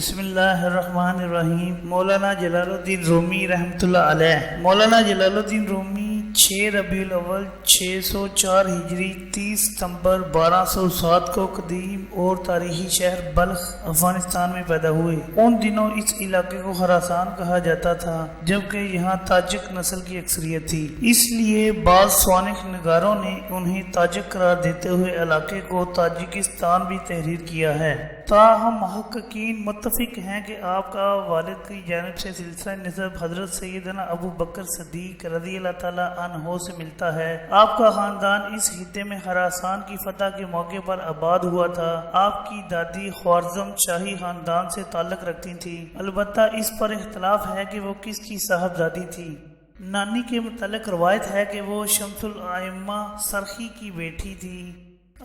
بسم اللہ الرحمن الرحیم۔ مولانا جلال الدین رومی رحمۃ اللہ علیہ۔ مولانا جلال الدین رومی 6 ربیع الاول 604 ہجری 30 ستمبر 1207 کو قدیم اور تاریخی شہر بلخ افغانستان میں پیدا ہوئے۔ ان دنوں اس علاقے کو خراسان کہا جاتا تھا، جبکہ یہاں تاجک نسل کی اکثریت تھی، اس لیے بعض سوانح نگاروں نے انہیں تاجک قرار دیتے ہوئے علاقے کو تاجکستان بھی تحریر کیا ہے۔ تاہم محققین متفق ہیں کہ آپ کا والد کی جانب سے سلسلہ نسب حضرت سیدنا ابو بکر صدیق رضی اللہ تعالیٰ عنہ سے ملتا ہے۔ آپ کا خاندان اس خطے میں خراسان کی فتح کے موقع پر آباد ہوا تھا۔ آپ کی دادی خوارزم شاہی خاندان سے تعلق رکھتی تھی، البتہ اس پر اختلاف ہے کہ وہ کس کی صاحبزادی تھی۔ نانی کے متعلق روایت ہے کہ وہ شمس الائمہ سرخی کی بیٹی تھی۔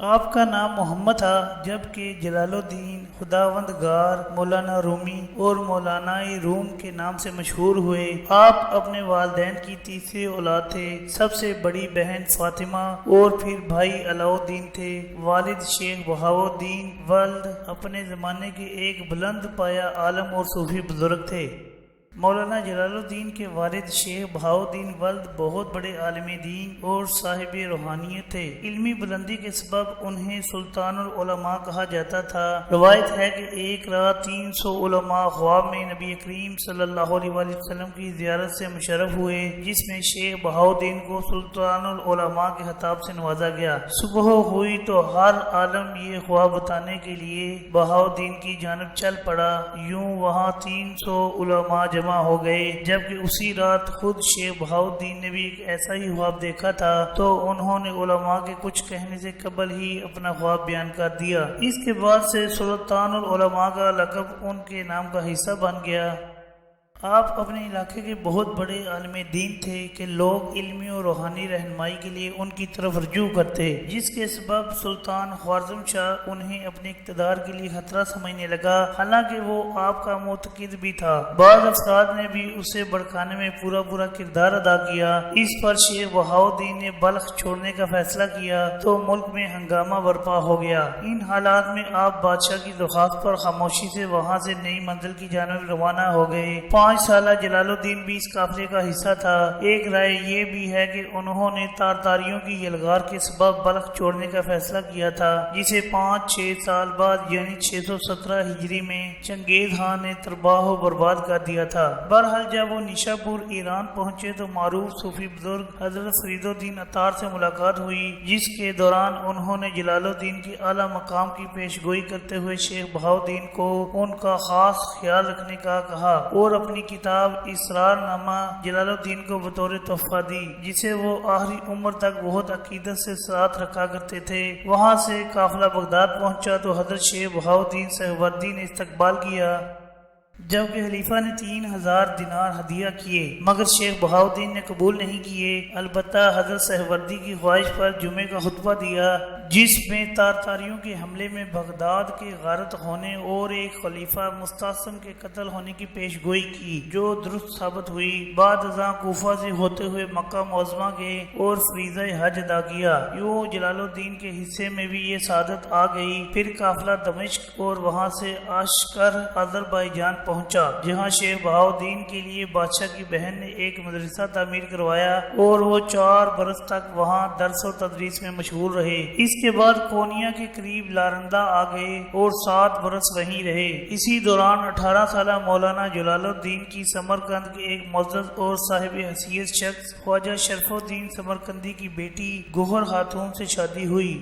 آپ کا نام محمد تھا، جبکہ جلال الدین، خداوندگار، مولانا رومی اور مولانا روم کے نام سے مشہور ہوئے۔ آپ اپنے والدین کی تیسری اولاد تھے۔ سب سے بڑی بہن فاطمہ اور پھر بھائی علاء الدین تھے۔ والد شیخ بہاؤالدین ولد اپنے زمانے کے ایک بلند پایہ عالم اور صوفی بزرگ تھے۔ مولانا جلال الدین کے والد شیخ بہاؤالدین ولد بہت بڑے عالم دین اور صاحب روحانیت تھے۔ علمی بلندی کے سبب انہیں سلطان العلماء کہا جاتا تھا۔ روایت ہے کہ ایک رات 300 علماء خواب میں نبی کریم صلی اللہ علیہ وسلم کی زیارت سے مشرف ہوئے، جس میں شیخ بہاؤالدین کو سلطان العلماء کے خطاب سے نوازا گیا۔ صبح ہوئی تو ہر عالم یہ خواب بتانے کے لیے بہاؤالدین کی جانب چل پڑا۔ یوں وہاں 300 علماء جمع ہو گئے، جبکہ اسی رات خود شیخ بہاؤالدین نے بھی ایک ایسا ہی خواب دیکھا تھا، تو انہوں نے علماء کے کچھ کہنے سے قبل ہی اپنا خواب بیان کر دیا۔ اس کے بعد سے سلطان العلماء کا لقب ان کے نام کا حصہ بن گیا۔ آپ اپنے علاقے کے بہت بڑے عالم دین تھے کہ لوگ علمی اور روحانی رہنمائی کے لیے ان کی طرف رجوع کرتے، جس کے سبب سلطان خوارزم شاہ انہیں اپنے اقتدار کے لیے خطرہ سمجھنے لگا، حالانکہ وہ آپ کا معتقد بھی تھا۔ بعض افراد نے بھی اسے بھڑکانے میں پورا کردار ادا کیا۔ اس پر شیخ بہاؤالدین نے بلخ چھوڑنے کا فیصلہ کیا تو ملک میں ہنگامہ برپا ہو گیا۔ ان حالات میں آپ بادشاہ کی درخواست پر خاموشی سے وہاں سے نئی منزل کی جانب روانہ ہو گئے۔ 5 سالہ جلال الدین بھی اس قافلے کا حصہ تھا۔ ایک رائے یہ بھی ہے کہ انہوں نے تارتاریوں کی یلغار کے سبب بلخ چھوڑنے کا فیصلہ کیا تھا، جسے 5-6 سال بعد یعنی 617 ہجری میں چنگیز خان نے تباہ و برباد کر دیا تھا۔ بہرحال جب وہ نیشاپور ایران پہنچے تو معروف صوفی بزرگ حضرت فرید الدین عطار سے ملاقات ہوئی، جس کے دوران انہوں نے جلال الدین کی اعلیٰ مقام کی پیش گوئی کرتے ہوئے شیخ بہاؤالدین کو ان کا خاص خیال رکھنے کا کہا اور اپنی کتاب اسرار نامہ جلال الدین کو بطور تحفہ دی، جسے وہ آخری عمر تک بہت عقیدت سے ساتھ رکھا کرتے تھے۔ وہاں سے قافلہ بغداد پہنچا تو حضرت شیخ بہاؤالدین سہروردی نے استقبال کیا، جبکہ خلیفہ نے 3000 دینار ہدیہ کیے، مگر شیخ بہاؤالدین نے قبول نہیں کیے۔ البتہ حضرت سہروردی کی خواہش پر جمعے کا خطبہ دیا، جس میں تارتاریوں کے حملے میں بغداد کے غارت ہونے اور ایک خلیفہ مستعصم کے قتل ہونے کی پیش گوئی کی، جو درست ثابت ہوئی۔ بعد ازاں کوفہ سے ہوتے ہوئے مکہ معظمہ گئے اور فریضہ حج ادا کیا۔ یوں جلال الدین کے حصے میں بھی یہ سعادت آ گئی۔ پھر قافلہ دمشق اور وہاں سے عسکر آذربائیجان پہنچا، جہاں شیخ بہاؤالدین کے لیے بادشاہ کی بہن نے ایک مدرسہ تعمیر کروایا اور وہ 4 برس تک وہاں درس و تدریس میں مشغول رہے۔ اس کے بعد کونیا کے قریب لارندہ آ گئے اور 7 برس وہیں رہے۔ اسی دوران 18 سالہ مولانا جلال الدین کی سمرقند کے ایک معزز اور صاحب حیثیت شخص خواجہ شرف الدین سمرقندی کی بیٹی گوہر خاتون سے شادی ہوئی۔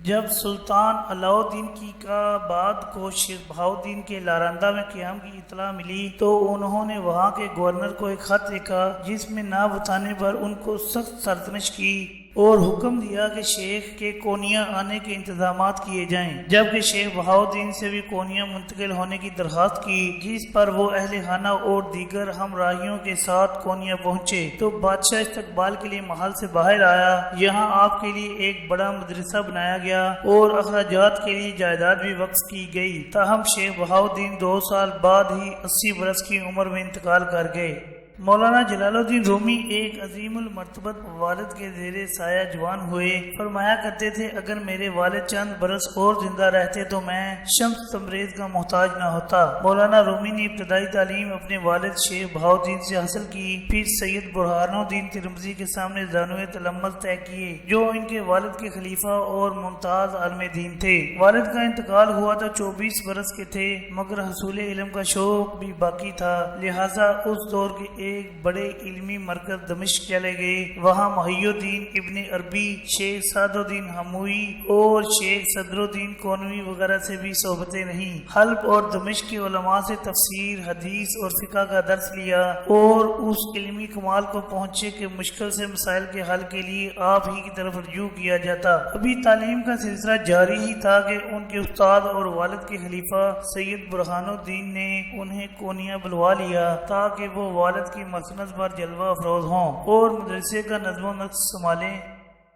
جب سلطان علاء الدین کی کا بعد کو شیخ بہاؤالدین کے لارندہ میں قیام کی اطلاع ملی تو انہوں نے وہاں کے گورنر کو ایک خط لکھا، جس میں نہ بتانے پر ان کو سخت سرزنش کی اور حکم دیا کہ شیخ کے کونیا آنے کے انتظامات کیے جائیں، جبکہ شیخ بہاؤالدین سے بھی کونیا منتقل ہونے کی درخواست کی، جس پر وہ اہل خانہ اور دیگر ہمراہیوں کے ساتھ کونیا پہنچے تو بادشاہ استقبال کے لیے محل سے باہر آیا۔ یہاں آپ کے لیے ایک بڑا مدرسہ بنایا گیا اور اخراجات کے لیے جائیداد بھی وقف کی گئی۔ تاہم شیخ بہاؤالدین 2 سال بعد ہی 80 برس کی عمر میں انتقال کر گئے۔ مولانا جلال الدین رومی ایک عظیم المرتبت والد کے زیر سایہ جوان ہوئے۔ فرمایا کرتے تھے اگر میرے والد چند برس اور زندہ رہتے تو میں شمس تبریز کا محتاج نہ ہوتا۔ مولانا رومی نے ابتدائی تعلیم اپنے والد شیخ بہاؤالدین سے حاصل کی، پھر سید برہان الدین ترمذی کے سامنے زانوِ تلمذ طے کیے جو ان کے والد کے خلیفہ اور ممتاز عالم دین تھے۔ والد کا انتقال ہوا تو 24 برس کے تھے، مگر حصول علم کا شوق بھی باقی تھا، لہٰذا اس دور کے ایک بڑے علمی مرکز دمشق چلے گئے۔ وہاں محی الدین ابن عربی، شیخ سعد الدین ہموئی اور شیخ صدر الدین کونوی وغیرہ سے بھی صحبتیں رہیں۔ حلب اور دمشق کے علماء سے تفسیر، حدیث اور فقہ کا درس لیا اور اس علمی کمال کو پہنچے کہ مشکل سے مسائل کے حل کے لیے آپ ہی کی طرف رجوع کیا جاتا۔ ابھی تعلیم کا سلسلہ جاری ہی تھا کہ ان کے استاد اور والد کے خلیفہ سید برہان الدین نے انہیں کونیا بلوا لیا تاکہ وہ والد کی مسند پر جلوہ افروز ہوں اور مدرسے کا نظم و نسق سنبھالیں۔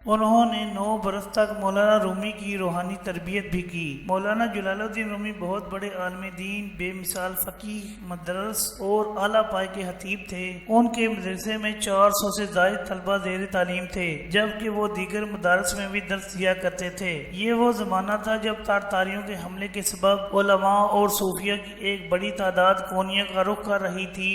انہوں نے 9 برس تک مولانا رومی کی روحانی تربیت بھی کی۔ مولانا جلال الدین رومی بہت بڑے عالم دین، بے مثال فقیہ، مدرس اور اعلیٰ پائے کے خطیب تھے۔ ان کے مدرسے میں 400 سے زائد طلبہ زیر تعلیم تھے، جبکہ وہ دیگر مدارس میں بھی درس دیا کرتے تھے۔ یہ وہ زمانہ تھا جب تاتاریوں کے حملے کے سبب علماء اور صوفیہ کی ایک بڑی تعداد کونیا کا رخ کر رہی تھی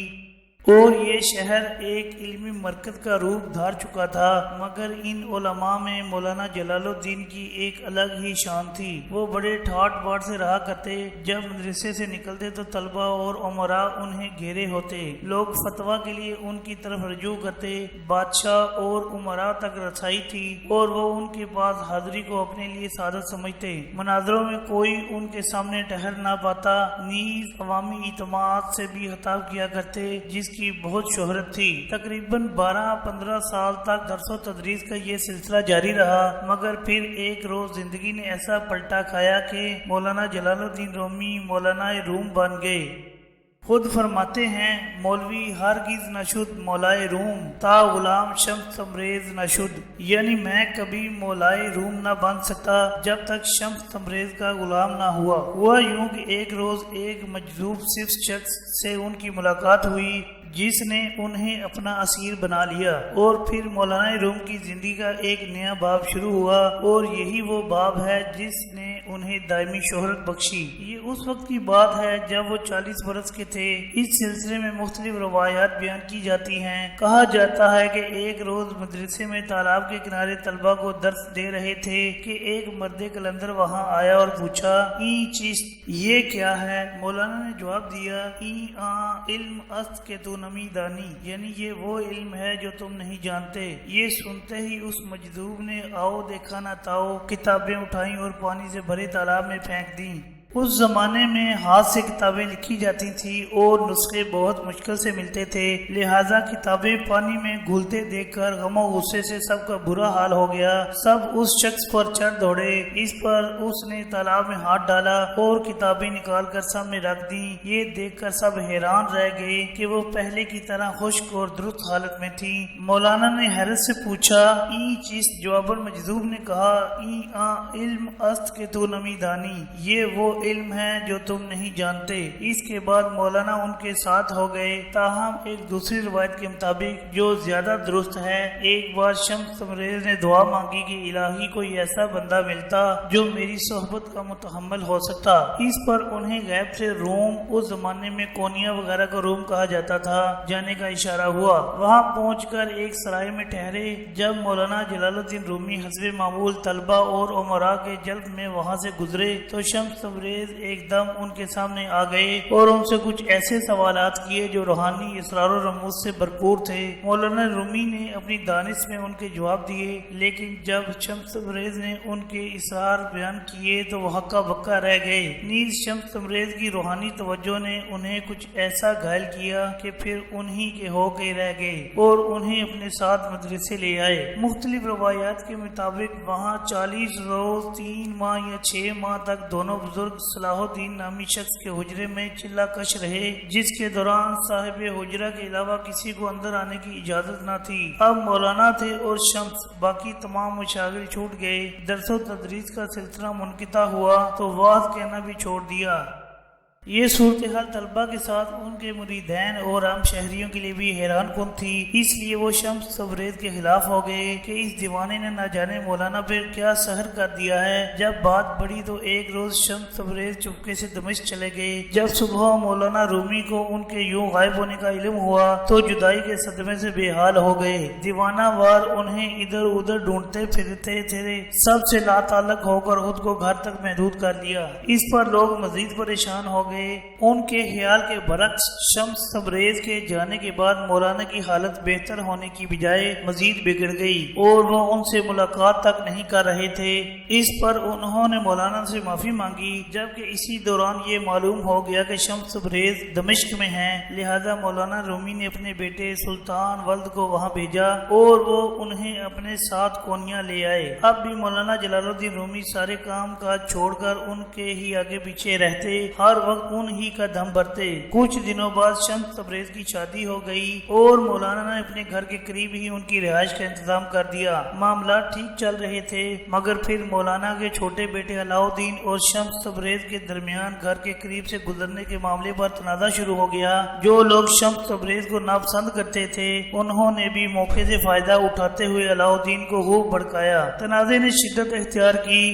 اور یہ شہر ایک علمی مرکز کا روپ دھار چکا تھا، مگر ان علماء میں مولانا جلال الدین کی ایک الگ ہی شان تھی۔ وہ بڑے ٹھاٹ باٹ سے رہا کرتے، جب مدرسے سے نکلتے تو طلبہ اور عمراء انہیں گھیرے ہوتے، لوگ فتویٰ کے لیے ان کی طرف رجوع کرتے، بادشاہ اور عمراء تک رسائی تھی اور وہ ان کے پاس حاضری کو اپنے لیے سعادت سمجھتے۔ مناظروں میں کوئی ان کے سامنے ٹھہر نہ پاتا، نیز عوامی اعتماد سے بھی خطاب کیا کرتے جس کی بہت شہرت تھی۔ تقریباً 12-15 سال تک درس و تدریس کا یہ سلسلہ جاری رہا، مگر پھر ایک روز زندگی نے ایسا پلٹا کھایا کہ مولانا جلال الدین رومی مولانا روم بن گئے۔ خود فرماتے ہیں مولوی ہرگز نہ شد مولائے روم تا غلام شمس تبریز نہ شد، یعنی میں کبھی مولائے روم نہ بن سکتا جب تک شمس تبریز کا غلام نہ ہوا یوں کہ ایک روز ایک مجذوب صرف شخص سے ان کی ملاقات ہوئی جس نے انہیں اپنا اسیر بنا لیا، اور پھر مولانا روم کی زندگی کا ایک نیا باب شروع ہوا اور یہی وہ باب ہے جس نے انہیں دائمی شہرت بخشی۔ یہ اس وقت کی بات ہے جب وہ 40 برس کے تھے۔ اس سلسلے میں مختلف روایات بیان کی جاتی ہیں۔ کہا جاتا ہے کہ ایک روز مدرسے میں تالاب کے کنارے طلبہ کو درس دے رہے تھے کہ ایک مرد قلندر وہاں آیا اور پوچھا این چیز یہ کیا ہے؟ مولانا نے جواب دیا علم است کے تو نمی دانی، یعنی یہ وہ علم ہے جو تم نہیں جانتے۔ یہ سنتے ہی اس مجذوب نے آؤ دیکھا نہ تاؤ کتابیں اٹھائیں اور پانی سے بھرے تالاب میں پھینک دیں۔ اس زمانے میں ہاتھ سے کتابیں لکھی جاتی تھیں اور نسخے بہت مشکل سے ملتے تھے، لہٰذا کتابیں پانی میں گھلتے دیکھ کر غم و غصے سے سب کا برا حال ہو گیا۔ سب اس شخص پر چڑھ دوڑے۔ اس پر اس نے تالاب میں ہاتھ ڈالا اور کتابیں نکال کر سامنے رکھ دیں۔ یہ دیکھ کر سب حیران رہ گئے کہ وہ پہلے کی طرح خشک اور درست حالت میں تھی۔ مولانا نے حیرت سے پوچھا این چیز؟ جواب مجذوب نے کہا علم است کے تو نمی دانی، یہ وہ علم ہے جو تم نہیں جانتے۔ اس کے بعد مولانا ان کے ساتھ ہو گئے، تاہم ایک دوسری روایت کے مطابق جو زیادہ درست ہے، ایک بار شمس تبریز نے دعا مانگی کہ الہی کوئی ایسا بندہ ملتا جو میری صحبت کا متحمل ہو سکتا۔ اس پر انہیں غیب سے روم، اس زمانے میں کونیا وغیرہ کا روم کہا جاتا تھا، جانے کا اشارہ ہوا۔ وہاں پہنچ کر ایک سرائے میں ٹھہرے۔ جب مولانا جلال الدین رومی حسب معمول طلبہ اور عمراء کے جلد میں وہاں سے گزرے تو شمس تبریز ایک دم ان کے سامنے آ گئے اور ان سے کچھ ایسے سوالات کیے جو روحانی اسرار و رموز سے بھرپور تھے۔ مولانا رومی نے اپنی دانش میں ان کے جواب دیے، لیکن جب شمس تبریز نے ان کے اسرار بیان کیے تو وہ ہکا بکا رہ گئے۔ نیز شمس تبریز کی روحانی توجہ نے انہیں کچھ ایسا گھائل کیا کہ پھر انہی کے ہو کے رہ گئے اور انہیں اپنے ساتھ مدرسے لے آئے۔ مختلف روایات کے مطابق وہاں 40 روز 3 ماہ یا 6 ماہ تک دونوں بزرگ صلاح الدین نامی شخص کے حجرے میں چلا کش رہے، جس کے دوران صاحب حجرہ کے علاوہ کسی کو اندر آنے کی اجازت نہ تھی۔ اب مولانا تھے اور شمس، باقی تمام مشاغل چھوٹ گئے۔ درس و تدریس کا سلسلہ منقطع ہوا تو واعظ کہنا بھی چھوڑ دیا۔ یہ صورتحال طلبہ کے ساتھ ان کے مریدین اور عام شہریوں کے لیے بھی حیران کن تھی، اس لیے وہ شمس تبریز کے خلاف ہو گئے کہ اس دیوانے نے نہ جانے مولانا پر کیا سحر کر دیا ہے۔ جب بات بڑھی تو ایک روز شمس تبریز چپکے سے دمشق چلے گئے۔ جب صبح مولانا رومی کو ان کے یوں غائب ہونے کا علم ہوا تو جدائی کے صدمے سے بے حال ہو گئے۔ دیوانہ وار انہیں ادھر ادھر ڈھونڈتے پھرتے تھے، سب سے لا تعلق ہو کر خود کو گھر تک محدود کر لیا۔ اس پر لوگ مزید پریشان ہو گئے۔ ان کے خیال کے برعکس شمس تبریز کے جانے کے بعد مولانا کی حالت بہتر ہونے کی بجائے مزید بگڑ گئی اور وہ ان سے ملاقات تک نہیں کر رہے تھے۔ اس پر انہوں نے مولانا سے معافی مانگی، جبکہ اسی دوران یہ معلوم ہو گیا کہ شمس تبریز دمشق میں ہیں، لہذا مولانا رومی نے اپنے بیٹے سلطان ولد کو وہاں بھیجا اور وہ انہیں اپنے ساتھ کونیاں لے آئے۔ اب بھی مولانا جلال الدین رومی سارے کام کاج چھوڑ کر ان کے ہی آگے پیچھے رہتے، ہر وقت ان ہی کا دم بھرتے۔ کچھ دنوں بعد شمس تبریز کی شادی ہو گئی اور مولانا نے اپنے گھر کے قریب ہی ان کی رہائش کا انتظام کر دیا۔ معاملات ٹھیک چل رہے تھے، مگر پھر مولانا کے چھوٹے بیٹے علاؤ الدین اور شمس تبریز کے درمیان گھر کے قریب سے گزرنے کے معاملے پر تنازع شروع ہو گیا۔ جو لوگ شمس تبریز کو ناپسند کرتے تھے انہوں نے بھی موقع سے فائدہ اٹھاتے ہوئے علاؤ الدین کو خوب بھڑکایا۔ تنازع نے شدت اختیار کی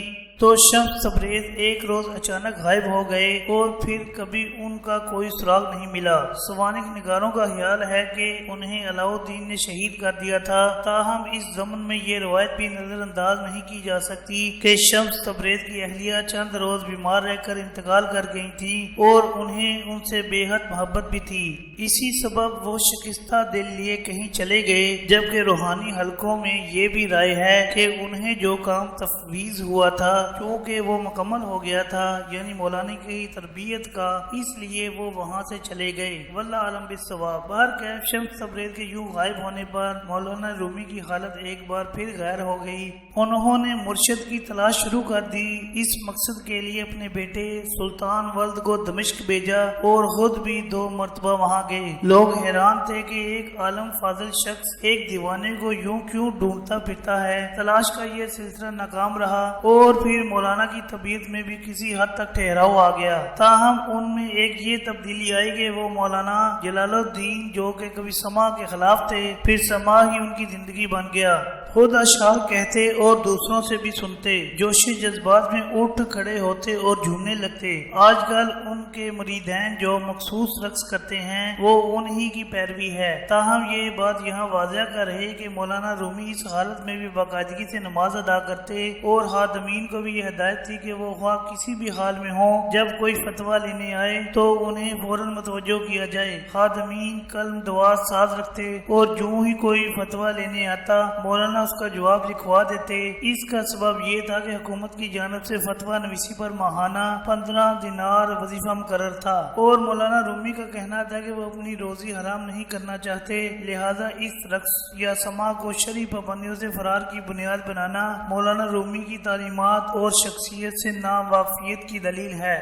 تو شمس تبریز ایک روز اچانک غائب ہو گئے اور پھر کبھی ان کا کوئی سراغ نہیں ملا۔ سوانح نگاروں کا خیال ہے کہ انہیں علاؤ الدین نے شہید کر دیا تھا، تاہم اس ضمن میں یہ روایت بھی نظر انداز نہیں کی جا سکتی کہ شمس تبریز کی اہلیہ چند روز بیمار رہ کر انتقال کر گئی تھی اور انہیں ان سے بے حد محبت بھی تھی۔ اسی سبب وہ شکستہ دل لیے کہیں چلے گئے، جبکہ روحانی حلقوں میں یہ بھی رائے ہے کہ انہیں جو کام تفویض ہوا تھا کیونکہ وہ مکمل ہو گیا تھا، یعنی مولانا کی تربیت کا، اس لیے وہ وہاں سے چلے گئے۔ واللہ عالم بالصواب۔ بہرکیف شمس تبریز کے یوں غائب ہونے پر مولانا رومی کی حالت ایک بار پھر غیر ہو گئی۔ انہوں نے مرشد کی تلاش شروع کر دی۔ اس مقصد کے لیے اپنے بیٹے سلطان ولد کو دمشق بھیجا اور خود بھی 2 مرتبہ وہاں گئے۔ لوگ حیران تھے کہ ایک عالم فاضل شخص ایک دیوانے کو یوں کیوں ڈھونڈتا پھرتا ہے۔ تلاش کا یہ سلسلہ ناکام رہا اور پھر مولانا کی طبیعت میں بھی کسی حد تک ٹھہراؤ آ گیا، تاہم ان میں ایک یہ تبدیلی آئی کہ وہ مولانا جلال الدین جو کہ کبھی سما کے خلاف تھے، پھر سما ہی ان کی زندگی بن گیا۔ خود اشعار کہتے اور دوسروں سے بھی سنتے، جوش جذبات میں اٹھ کھڑے ہوتے اور جھومنے لگتے۔ آج کل ان کے مریدین جو مخصوص رقص کرتے ہیں وہ انہی کی پیروی ہے، تاہم یہ بات یہاں واضح کر رہے کہ مولانا رومی اس حالت میں بھی باقاعدگی سے نماز ادا کرتے اور خادمین کو بھی یہ ہدایت تھی کہ وہ خواہ کسی بھی حال میں ہوں، جب کوئی فتویٰ لینے آئے تو انہیں فوراً متوجہ کیا جائے۔ خادمین قلم دوا ساز رکھتے اور جو ہی کوئی فتویٰ لینے آتا مولانا اس کا جواب لکھوا دیتے۔ اس کا سبب یہ تھا کہ حکومت کی جانب سے فتویٰ نویسی پر ماہانہ 15 دینار وظیفہ مقرر تھا اور مولانا رومی کا کہنا تھا کہ وہ اپنی روزی حرام نہیں کرنا چاہتے، لہذا اس رقص یا سما کو شرعی پابندیوں سے فرار کی بنیاد بنانا مولانا رومی کی تعلیمات اور شخصیت سے ناواقفیت کی دلیل ہے۔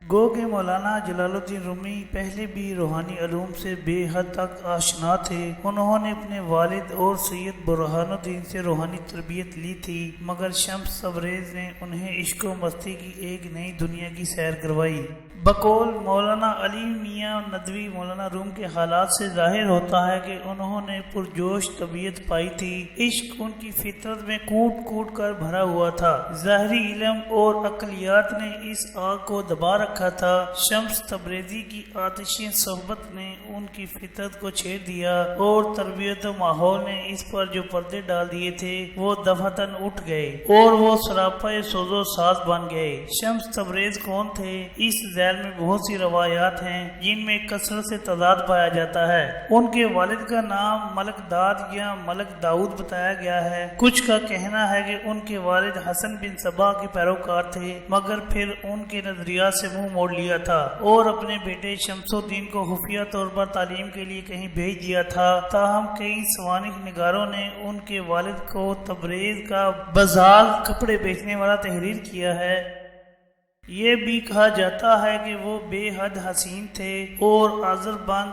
گو کہ مولانا جلال الدین رومی پہلے بھی روحانی علوم سے بے حد تک آشنا تھے۔ انہوں نے اپنے والد اور سید برہان الدین سے روحانی تربیت لی تھی، مگر شمس تبریز نے انہیں عشق و مستی کی ایک نئی دنیا کی سیر کروائی۔ بقول مولانا علی میاں ندوی مولانا روم کے حالات سے ظاہر ہوتا ہے کہ انہوں نے پرجوش طبیعت پائی تھی۔ عشق ان کی فطرت میں کوٹ کوٹ کر بھرا ہوا تھا۔ ظاہری علم اور عقلیات نے اس آگ کو دبا رکھا تھا۔ شمس تبریزی کی آتشی صحبت نے ان کی فطرت کو چھیڑ دیا اور تربیت و ماحول نے اس پر جو پردے ڈال دیے تھے وہ دفعتاً اٹھ گئے اور وہ سراپا سوز و ساز بن گئے۔ شمس تبریز کون تھے؟ اس میں بہت سی روایات ہیں جن میں کثرت سے تضاد پایا جاتا ہے۔ ان کے والد کا نام ملک داد یا ملک داؤد بتایا گیا ہے۔ کچھ کا کہنا ہے کہ ان کے والد حسن بن صبا کے پیروکار تھے، مگر پھر ان کے نظریات سے منہ موڑ لیا تھا اور اپنے بیٹے شمس الدین کو خفیہ طور پر تعلیم کے لیے کہیں بھیج دیا تھا۔ تاہم کئی سوانح نگاروں نے ان کے والد کو تبریز کا بزال کپڑے بیچنے والا تحریر کیا ہے۔ یہ بھی کہا جاتا ہے کہ وہ بے حد حسین تھے اور آزر بند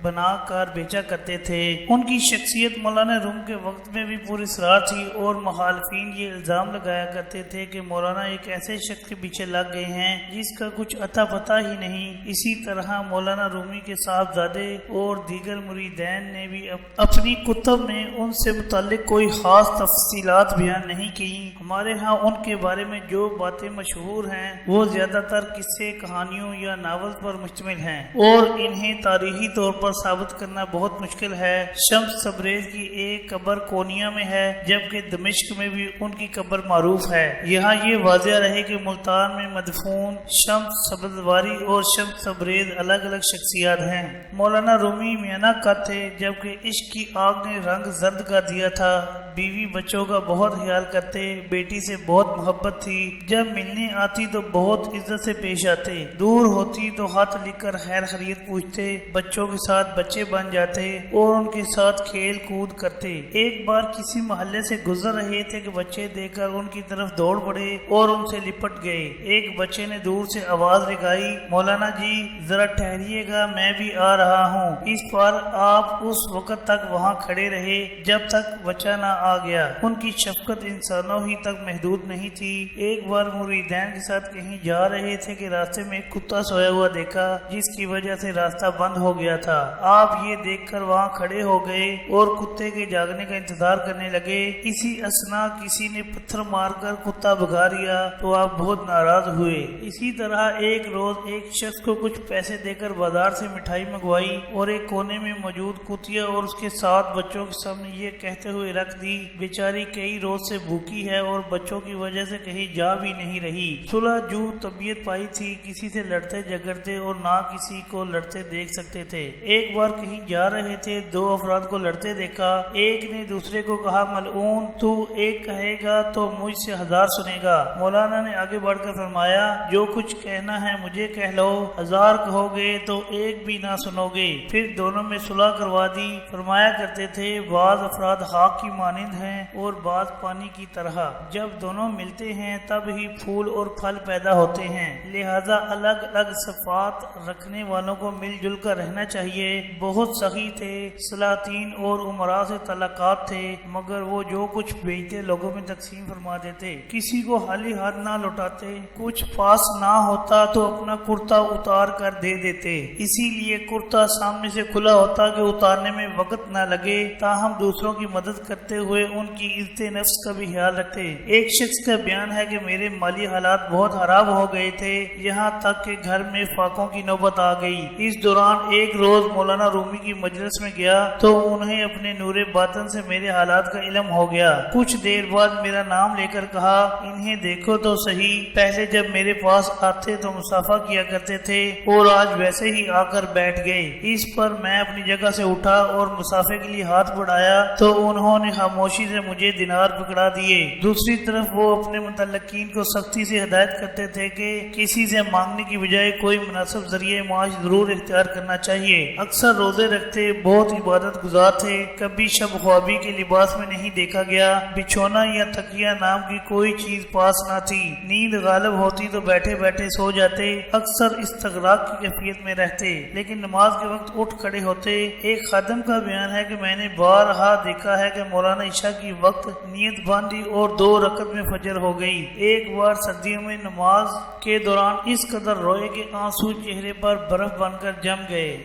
بنا کر بیچا کرتے تھے۔ ان کی شخصیت مولانا روم کے وقت میں بھی پوری اسرار تھی اور مخالفین یہ الزام لگایا کرتے تھے کہ مولانا ایک ایسے شخص کے پیچھے لگ گئے ہیں جس کا کچھ اتا پتہ ہی نہیں۔ اسی طرح مولانا رومی کے صاحبزادے اور دیگر مریدین نے بھی اپنی کتب میں ان سے متعلق کوئی خاص تفصیلات بیان نہیں کی۔ ہمارے ہاں ان کے بارے میں جو باتیں مشہور ہیں وہ زیادہ تر قصے، کہانیوں یا ناول پر مشتمل ہیں اور انہیں تاریخی طور پر ثابت کرنا بہت مشکل ہے۔ شمس تبریز کی ایک قبر کونیا میں ہے جبکہ دمشق میں بھی ان کی قبر معروف ہے۔ یہاں یہ واضح رہے کہ ملتان میں مدفون شمس سبزواری اور شمس تبریز الگ الگ شخصیات ہیں۔ مولانا رومی میانہ کا تھے جبکہ عشق کی آگ نے رنگ زرد کر دیا تھا۔ بیوی بچوں کا بہت خیال کرتے، بیٹی سے بہت محبت تھی۔ جب ملنے آتی تو بہت عزت سے پیش آتے، دور ہوتی تو ہاتھ لکھ کر خیر خیریت پوچھتے، بچوں کے ساتھ بچے بن جاتے اور ان کے ساتھ کھیل کود کرتے۔ ایک بار کسی محلے سے گزر رہے تھے کہ بچے دیکھ کر ان کی طرف دوڑ پڑے اور ان سے لپٹ گئے۔ ایک بچے نے دور سے آواز لگائی، مولانا جی ذرا ٹھہریے گا، میں بھی آ رہا ہوں۔ اس پر آپ اس وقت تک وہاں کھڑے رہے جب تک بچہ نہ آ گیا۔ ان کی شفقت انسانوں ہی تک محدود نہیں تھی۔ ایک بار مریدین کے ساتھ کہیں جا رہے تھے کہ راستے میں ایک کتا سویا ہوا دیکھا جس کی وجہ سے راستہ بند ہو گیا تھا۔ آپ یہ دیکھ کر وہاں کھڑے ہو گئے اور کتے کے جاگنے کا انتظار کرنے لگے۔ اسی اثنا کسی نے پتھر مار کر کتا بھگا دیا تو آپ بہت ناراض ہوئے۔ اسی طرح ایک روز ایک شخص کو کچھ پیسے دے کر بازار سے مٹھائی منگوائی اور ایک کونے میں موجود کتیا اور اس کے 7 بچوں کے سامنے یہ کہتے ہوئے رکھ دی، بیچاری کئی روز سے بھوکی ہے اور بچوں کی وجہ سے کہیں جا بھی نہیں رہی۔ صلح جو طبیعت پائی تھی، کسی سے لڑتے جھگڑتے اور نہ کسی کو لڑتے دیکھ سکتے تھے۔ ایک بار کہیں جا رہے تھے، 2 افراد کو لڑتے دیکھا۔ ایک نے دوسرے کو کہا، ملعون تو ایک کہے گا تو مجھ سے 1000 سنے گا۔ مولانا نے آگے بڑھ کر فرمایا، جو کچھ کہنا ہے مجھے کہہ لو، 1000 کہو گے تو ایک بھی نہ سنو گے۔ پھر دونوں میں صلح کروا دی۔ فرمایا کرتے تھے، بعض افراد خاک کی مانند ہیں اور بعض پانی کی طرح، جب دونوں ملتے ہیں تب ہی پھول اور پھل پیدا ہوتے ہیں، لہذا الگ الگ صفات رکھنے والوں کو مل جل کر رہنا چاہیے۔ بہت سخی تھے، سلاطین اور امراء سے تعلقات تھے، مگر وہ جو کچھ بیچتے لوگوں میں تقسیم فرما دیتے، کسی کو خالی ہاتھ نہ لوٹاتے، کچھ پاس نہ ہوتا تو اپنا کرتا اتار کر دے دیتے، اسی لیے کرتا سامنے سے کھلا ہوتا کہ اتارنے میں وقت نہ لگے، تاہم دوسروں کی مدد کرتے ہوئے ان کی عزت نفس کا بھی خیال رکھتے۔ ایک شخص کا بیان ہے کہ میرے مالی حالات بہت خراب ہو گئے تھے، یہاں تک کہ گھر میں فاقوں کی نوبت آ گئی۔ اس دوران ایک روز مولانا رومی کی مجلس میں گیا تو انہیں اپنے نور باطن سے میرے حالات کا علم ہو گیا۔ کچھ دیر بعد میرا نام لے کر کہا، انہیں دیکھو تو صحیح، پہلے جب میرے پاس آتے تو مصافحہ کیا کرتے تھے اور آج ویسے ہی آ کر بیٹھ گئے۔ اس پر میں اپنی جگہ سے اٹھا اور مصافحے کے لیے ہاتھ بڑھایا تو انہوں نے خاموشی سے مجھے دینار پکڑا دیے۔ دوسری طرف وہ اپنے متعلقین کو سختی سے ہدایت کرتے تھے کہ کسی سے مانگنے کی بجائے کوئی مناسب ذریعہ معاش ضرور اختیار کرنا چاہیے۔ اکثر روزے رکھتے، بہت عبادت گزار تھے، کبھی شب خوابی کے لباس میں نہیں دیکھا گیا، بچھونا یا تکیہ نام کی کوئی چیز پاس نہ تھی، نیند غالب ہوتی تو بیٹھے بیٹھے سو جاتے، اکثر استغراق کی کیفیت میں رہتے، لیکن نماز کے وقت اٹھ کھڑے ہوتے۔ ایک خادم کا بیان ہے کہ میں نے بارہا دیکھا ہے کہ مولانا عشاء کی وقت نیت باندھی اور 2 رکعت میں فجر ہو گئی۔ ایک بار سردیوں میں نماز کے دوران اس قدر روئے کہ آنسو چہرے پر برف بن کر جم گئے۔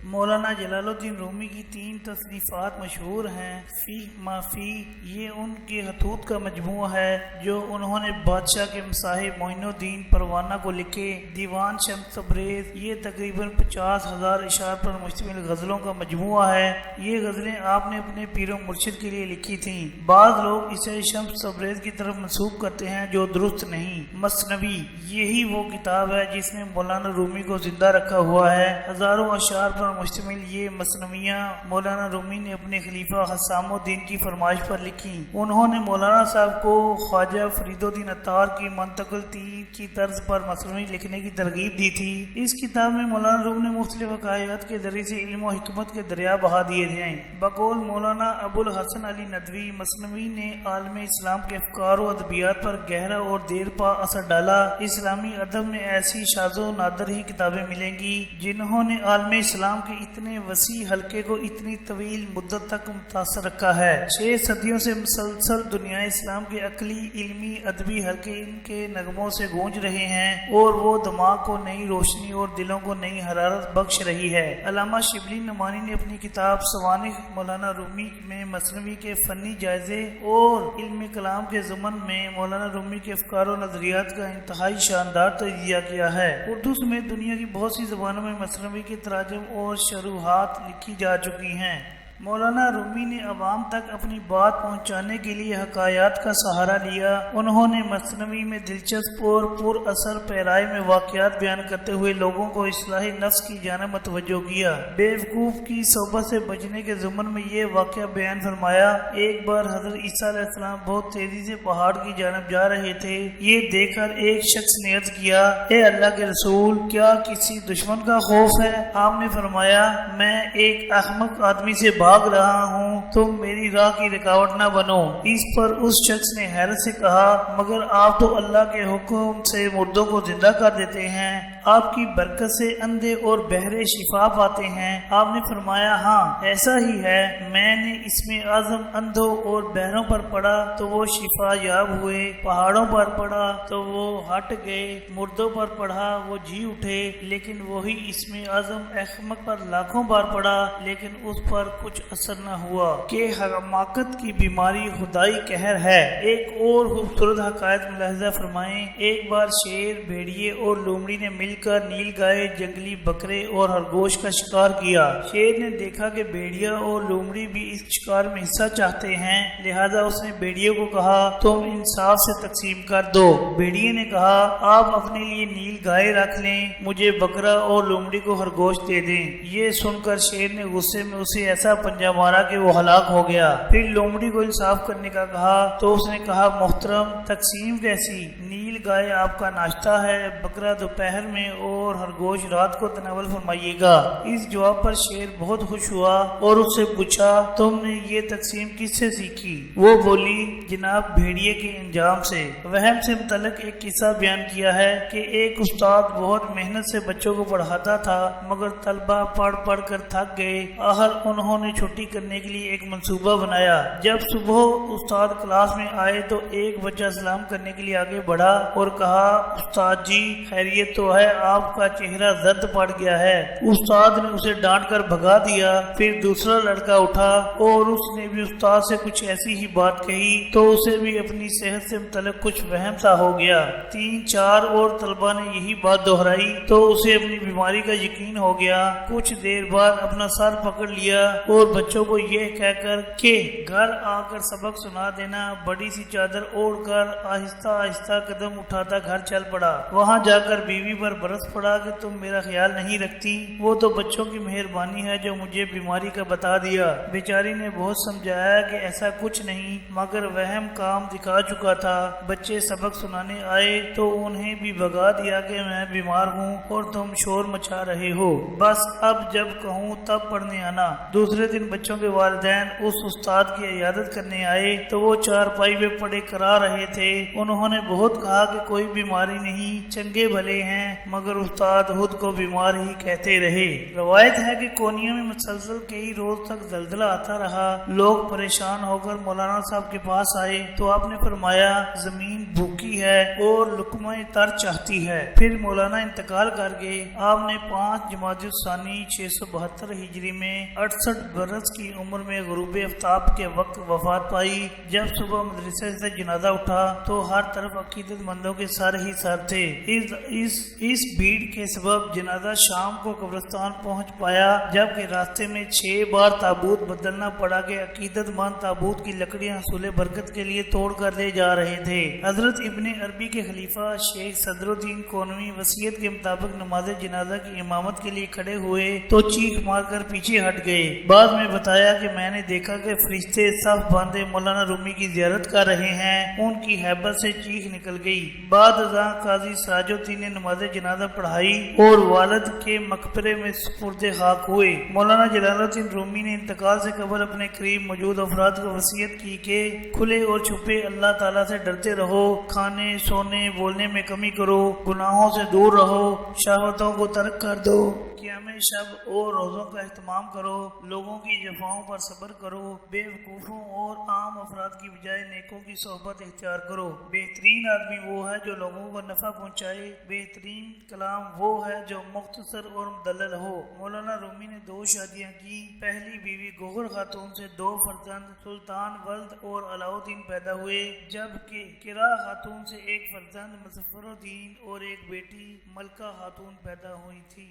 مولانا جلال الدین رومی کی 3 تصنیفات مشہور ہیں۔ فی ما فی، یہ ان کے خطوط کا مجموعہ ہے جو انہوں نے بادشاہ کے مصاحب معین الدین پروانہ کو لکھے۔ دیوان شمس تبریز، یہ تقریباً 50,000 اشعار پر مشتمل غزلوں کا مجموعہ ہے۔ یہ غزلیں آپ نے اپنے پیر و مرشد کے لیے لکھی تھیں۔ بعض لوگ اسے شمس تبریز کی طرف منسوب کرتے ہیں جو درست نہیں۔ مثنوی، یہی وہ کتاب ہے جس نے مولانا رومی کو زندہ رکھا ہوا ہے۔ ہزاروں اشعار پر مشتمل یہ مثنویاں مولانا رومی نے اپنے خلیفہ حسام الدین کی فرمائش پر لکھی۔ انہوں نے مولانا صاحب کو خواجہ فرید الدین عطار کی منتقل تیر کی طرز پر مثنوی لکھنے کی ترغیب دی تھی۔ اس کتاب میں مولانا روم نے مختلف واقعات کے ذریعے سے علم و حکمت کے دریا بہا دیے ہیں۔ بقول مولانا ابو الحسن علی ندوی، مثنوی نے عالم اسلام کے افکار و ادبیات پر گہرا اور دیر پا اثر ڈالا۔ اسلامی ادب میں ایسی شاذ و نادر ہی کتابیں ملیں گی جنہوں نے عالم اسلام کے اتنے وسیع حلقے کو اتنی طویل مدت تک متاثر رکھا ہے۔ 6 صدیوں سے مسلسل دنیا اسلام کے عقلی، علمی، ادبی حلقے ان کے نغموں سے گونج رہے ہیں اور وہ دماغ کو نئی روشنی اور دلوں کو نئی حرارت بخش رہی ہے۔ علامہ شبلی نعمانی نے اپنی کتاب سوانح مولانا رومی میں مثنوی کے فنی جائزے اور علم کلام کے ضمن میں مولانا رومی کے افکار و نظریات کا انتہائی شاندار تجزیہ کیا ہے۔ اردو سمیت دنیا کی بہت سی زبانوں میں مثنوی کے تراجم اور شروحات لکھی جا چکی ہیں۔ مولانا رومی نے عوام تک اپنی بات پہنچانے کے لیے حکایات کا سہارا لیا۔ انہوں نے مثنوی میں دلچسپ اور پر اثر پیرائی میں واقعات بیان کرتے ہوئے لوگوں کو اصلاح نفس کی جانب متوجہ کیا۔ بیوقوف کی صحبت سے بچنے کے ضمن میں یہ واقعہ بیان فرمایا۔ ایک بار حضرت عیسیٰ علیہ السلام بہت تیزی سے پہاڑ کی جانب جا رہے تھے۔ یہ دیکھ کر ایک شخص نے عرض کیا، اے اللہ کے رسول، کیا کسی دشمن کا خوف ہے؟ آپ نے فرمایا، میں ایک احمق آدمی سے بھاگ رہا ہوں، تم میری راہ کی رکاوٹ نہ بنو۔ اس پر اس شخص نے حیرت سے کہا، مگر آپ تو اللہ کے حکم سے مردوں کو زندہ کر دیتے ہیں، آپ کی برکت سے اندھے اور بہرے شفا پاتے ہیں۔ آپ نے فرمایا، ہاں ایسا ہی ہے، میں نے اسم اعظم اندھوں اور بہروں پر پڑھا تو وہ شفا یاب ہوئے، پہاڑوں پر پڑھا تو وہ ہٹ گئے، مردوں پر پڑھا وہ جی اٹھے۔ لیکن وہی اسم اعظم احمق پر لاکھوں بار پڑھا لیکن اس پر کچھ اثر نہ ہوا کہ حماقت کی بیماری خدائی قہر ہے۔ ایک اور خوبصورت حکایت ملاحظہ فرمائیں۔ ایک بار شیر، بھیڑیے اور لومڑی نے مل کر نیل گائے، جنگلی بکرے اور خرگوش کا شکار کیا۔ شیر نے دیکھا کہ بھیڑیا اور لومڑی بھی اس شکار میں حصہ چاہتے ہیں، لہذا اس نے بھیڑیے کو کہا، تم انصاف سے تقسیم کر دو۔ بھیڑیے نے کہا، آپ اپنے لیے نیل گائے رکھ لیں، مجھے بکرا اور لومڑی کو خرگوش دے دیں۔ یہ سن کر شیر نے غصے میں اسے ایسا پنجہ مارا کہ وہ ہلاک ہو گیا۔ پھر لومڑی کو انصاف کرنے کا کہا تو اس نے کہا، محترم، تقسیم کیسی؟ نیل گائے آپ کا ناشتہ ہے، بکرا دوپہر میں اور خرگوش رات کو تناول فرمائیے گا۔ اس جواب پر شیر بہت خوش ہوا اور اس سے پوچھا، تم نے یہ تقسیم کس سے سیکھی؟ وہ بولی، جناب بھیڑیے کے انجام سے۔ وہم سے متعلق ایک قصہ بیان کیا ہے کہ ایک استاد بہت محنت سے بچوں کو پڑھاتا تھا مگر طلبہ پڑھ پڑھ کر تھک گئے۔ آخر انہوں نے چھٹی کرنے کے لیے ایک منصوبہ بنایا۔ جب صبح استاد کلاس میں آئے تو ایک بچہ سلام کرنے کے لیے آگے بڑھا اور کہا، استاد جی خیریت تو ہے، آپ کا چہرہ زرد پڑ گیا ہے۔ استاد نے اسے ڈانٹ کر بھگا دیا۔ پھر دوسرا لڑکا اٹھا اور اس نے بھی استاد سے کچھ ایسی ہی بات کہی تو اسے بھی اپنی صحت سے متعلق کچھ وہم سا ہو گیا۔ 3-4 اور طلبہ نے یہی بات دہرائی تو اسے اپنی بیماری کا یقین ہو گیا۔ کچھ دیر بعد اپنا سر پکڑ لیا اور بچوں کو یہ کہہ کر کہ گھر آ کر سبق سنا دینا، بڑی سی چادر اوڑھ کر آہستہ آہستہ قدم اٹھاتا گھر چل پڑا۔ وہاں جا کر بیوی پر برس پڑا کہ تم میرا خیال نہیں رکھتی، وہ تو بچوں کی مہربانی ہے جو مجھے بیماری کا بتا دیا۔ بیچاری نے بہت سمجھایا کہ ایسا کچھ نہیں مگر وہم کام دکھا چکا تھا۔ بچے سبق سنانے آئے تو انہیں بھی بھگا دیا کہ میں بیمار ہوں اور تم شور مچا رہے ہو، بس اب جب کہوں تب پڑھنے آنا۔ دوسرے دن بچوں کے والدین اس استاد کی عیادت کرنے آئے تو وہ چارپائی پہ پڑے کرا رہے تھے۔ انہوں نے بہت کہا کہ کوئی بیماری نہیں، چنگے بھلے ہیں، مگر استاد خود کو بیمار ہی کہتے رہے۔ روایت ہے کہ کونیا میں مسلسل کئی روز تک زلزلہ آتا رہا۔ لوگ پریشان ہو کر مولانا صاحب کے پاس آئے تو آپ نے فرمایا، زمین بھوکی ہے اور لقمہ تر چاہتی ہے۔ پھر مولانا انتقال کر گئے۔ آپ نے 5 جمادی الثانی 672 ہجری میں 68 برس کی عمر میں غروب آفتاب کے وقت وفات پائی۔ جب صبح مدرسے سے جنازہ اٹھا تو ہر طرف عقیدت مندوں کے سر ہی سر تھے۔ اس بھیڑ کے سبب جنازہ شام کو قبرستان پہنچ پایا، جبکہ راستے میں 6 بار تابوت بدلنا پڑا کہ عقیدت مند تابوت کی لکڑیاں حصول برکت کے لیے توڑ کر لے جا رہے تھے۔ حضرت ابن عربی کے خلیفہ شیخ صدر الدین کونوی وصیت کے مطابق نماز جنازہ کی امامت کے لیے کھڑے ہوئے تو چیخ مار کر پیچھے ہٹ گئے۔ بعد میں بتایا کہ میں نے دیکھا کہ فرشتے صف باندھے مولانا رومی کی زیارت کر رہے ہیں، ان کی ہیبت سے چیخ نکل گئی۔ بعد ازاں قاضی سراج الدین نے نماز جنازہ پڑھائی اور والد کے مقبرے میں سپرد خاک ہوئے۔ مولانا جلال الدین رومی نے انتقال سے قبل اپنے قریب موجود افراد کو وصیت کی کہ کھلے اور چھپے اللہ تعالیٰ سے ڈرتے رہو، کھانے سونے بولنے میں کمی کرو، گناہوں سے دور رہو، شہوتوں کو ترک کر دو، قیام شب اور روزوں کا اہتمام کرو، لوگوں کی جفاؤں پر صبر کرو، بے وقوفوں اور عام افراد کی بجائے نیکوں کی صحبت اختیار کرو۔ بہترین آدمی وہ ہے جو لوگوں کو نفع پہنچائے، بہترین کلام وہ ہے جو مختصر اور مدلل ہو۔ مولانا رومی نے 2 شادیاں کی۔ پہلی بیوی گوہر خاتون سے 2 فرزند سلطان ولد اور علاؤ الدین پیدا ہوئے، جبکہ کرا خاتون سے 1 فرزند مظفر الدین اور 1 بیٹی ملکہ خاتون پیدا ہوئی تھی۔